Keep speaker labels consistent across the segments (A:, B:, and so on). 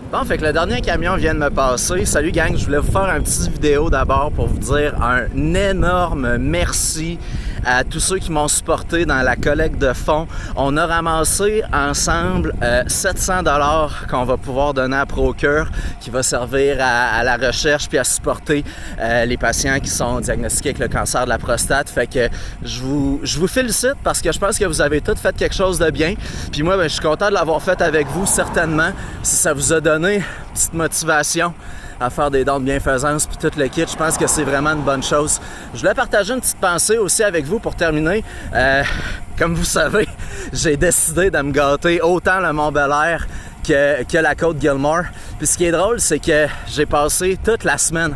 A: Bon, fait que le dernier camion vient de me passer. Salut gang, je voulais vous faire un petit vidéo d'abord pour vous dire un énorme merci à tous ceux qui m'ont supporté dans la collecte de fonds. On a ramassé ensemble 700 $ qu'on va pouvoir donner à ProCure, qui va servir à la recherche puis à supporter les patients qui sont diagnostiqués avec le cancer de la prostate. Fait que je vous félicite parce que je pense que vous avez tous fait quelque chose de bien. Puis moi, je suis content de l'avoir fait avec vous, certainement. Si ça vous a donné une petite motivation à faire des dons de bienfaisance puis tout le kit, je pense que c'est vraiment une bonne chose. Je voulais partager une petite pensée aussi avec vous pour terminer. Comme vous savez, j'ai décidé de me gâter autant le Mont-Bel-Air que la côte Gilmore. Puis ce qui est drôle, c'est que j'ai passé toute la semaine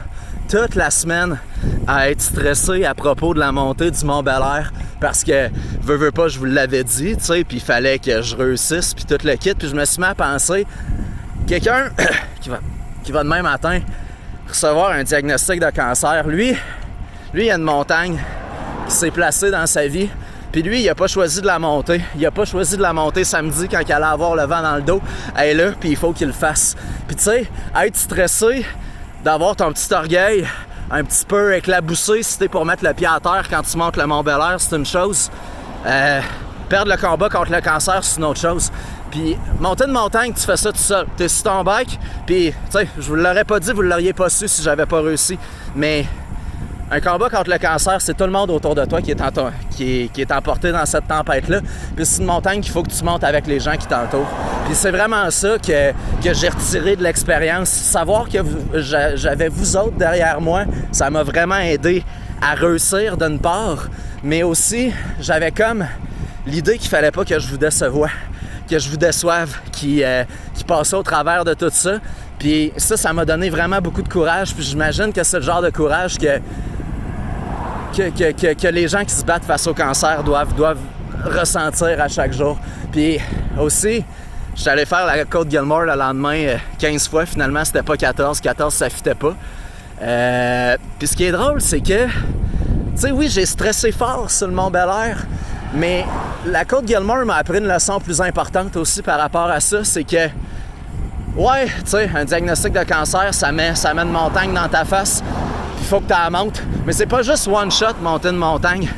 A: à être stressé à propos de la montée du Mont-Bel-Air parce que, veux pas, je vous l'avais dit, tu sais, puis il fallait que je réussisse puis tout le kit. Puis je me suis mis à penser, quelqu'un qui va demain matin recevoir un diagnostic de cancer, lui, il y a une montagne qui s'est placée dans sa vie. Puis lui, il n'a pas choisi de la monter. Il n'a pas choisi de la monter samedi quand il allait avoir le vent dans le dos. Elle est là, puis il faut qu'il le fasse. Puis tu sais, être stressé, d'avoir ton petit orgueil un petit peu éclaboussé si t'es pour mettre le pied à terre quand tu montes le Mont-Bel-Air, c'est une chose. Perdre le combat contre le cancer, c'est une autre chose. Puis monter une montagne, tu fais ça tout seul. T'es sur ton bike, puis tu sais, je vous l'aurais pas dit, vous l'auriez pas su si j'avais pas réussi. Mais un combat contre le cancer, c'est tout le monde autour de toi qui est emporté dans cette tempête-là. Puis c'est une montagne qu'il faut que tu montes avec les gens qui t'entourent. Puis c'est vraiment ça que j'ai retiré de l'expérience. Savoir que j'avais vous autres derrière moi, ça m'a vraiment aidé à réussir d'une part, mais aussi j'avais comme l'idée qu'il fallait pas que je vous déçoive, qui passait au travers de tout ça. Puis ça m'a donné vraiment beaucoup de courage. Puis j'imagine que c'est le genre de courage que les gens qui se battent face au cancer doivent ressentir à chaque jour. Puis aussi, je suis allé faire la côte Gilmore le lendemain 15 fois. Finalement, c'était pas 14. 14, ça fitait pas. Puis ce qui est drôle, c'est que, tu sais, oui, j'ai stressé fort sur le Mont-Bel-Air, mais la côte Gilmore m'a appris une leçon plus importante aussi par rapport à ça, c'est que, ouais, tu sais, un diagnostic de cancer, ça met une montagne dans ta face, puis il faut que tu la montes. Mais c'est pas juste one shot monter une montagne,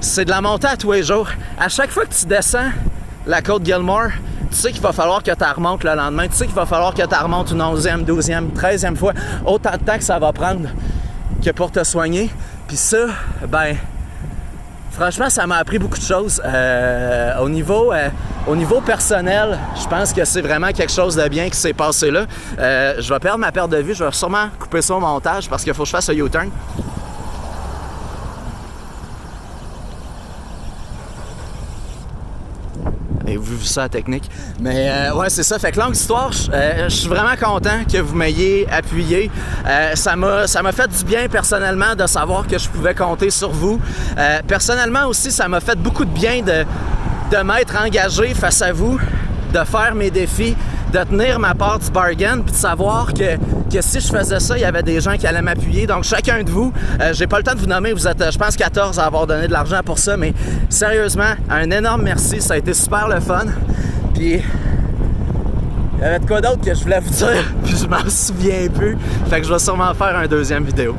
A: c'est de la monter à tous les jours. À chaque fois que tu descends la côte Gilmore, tu sais qu'il va falloir que tu la remontes le lendemain, tu sais qu'il va falloir que tu la remontes une 11e, 12e, 13e fois, autant de temps que ça va prendre que pour te soigner. Puis ça, ben, franchement, ça m'a appris beaucoup de choses. Au niveau personnel, je pense que c'est vraiment quelque chose de bien qui s'est passé là. Je vais perdre ma perte de vue, je vais sûrement couper ça au montage parce qu'il faut que je fasse un U-turn. Avez-vous vu ça, la technique? Mais ouais, c'est ça. Fait que longue histoire, je suis vraiment content que vous m'ayez appuyé. Ça m'a fait du bien personnellement de savoir que je pouvais compter sur vous. Personnellement aussi, ça m'a fait beaucoup de bien de m'être engagé face à vous, de faire mes défis, de tenir ma part du bargain, puis de savoir que si je faisais ça, il y avait des gens qui allaient m'appuyer. Donc chacun de vous, j'ai pas le temps de vous nommer, vous êtes, je pense, 14 à avoir donné de l'argent pour ça, mais sérieusement, un énorme merci, ça a été super le fun. Puis il y avait de quoi d'autre que je voulais vous dire, puis je m'en souviens plus. Fait que je vais sûrement faire un deuxième vidéo.